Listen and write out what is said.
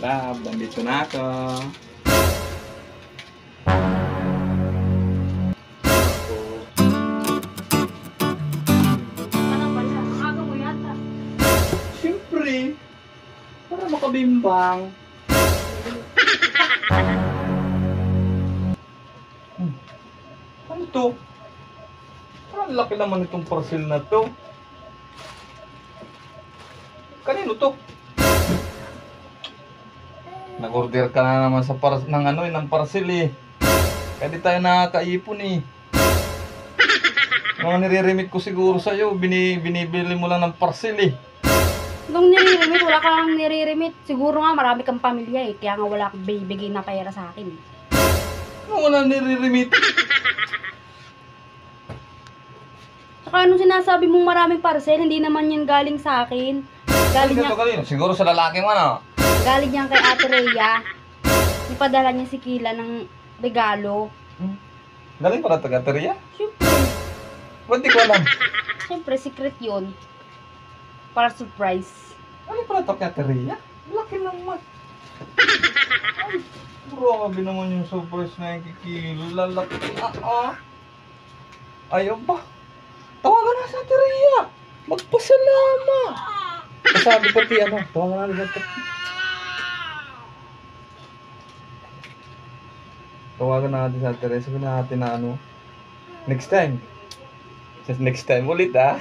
love, nandito na ako. Ano pala? Aga mo yata. Siyempre, para makabimbang. Ano to? Parang laki naman itong parcel na to. Kanino to? Nag-order ka na naman sa ng parcel eh. Kaya di tayo nakakaipon eh. Mga nire-remit ko siguro sa'yo, binibili mo lang ng parcel eh. Nung nire-remit, wala ka lang nire-remit. Siguro nga marami kang pamilya eh. Kaya nga wala kang bibigay na pera sa akin eh. Ano wala nire-remit? Saka anong sinasabi mong maraming parcel, hindi naman yan galing sa akin. Galing Ganito kanino? Siguro sa lalaki mo ano? Galing yan kay Ate Rhea. Ipadala niya si Kila ng regalo. Galing pala taga-teriya? Siyempre, Ba't di ko alam? siyempre, secret yun. Para surprise. Galing pala taga-teriya? Laki naman. Ay, grabe naman yung surprise na yung kikilo. Lalaki. Ayaw ba? Tawagan na sa teriya. Magpasalamat. Sabi pati ano, tawagan na dito. Tawagan natin sa teriya. Sabi natin na ano, next time. Just next time ulit ah.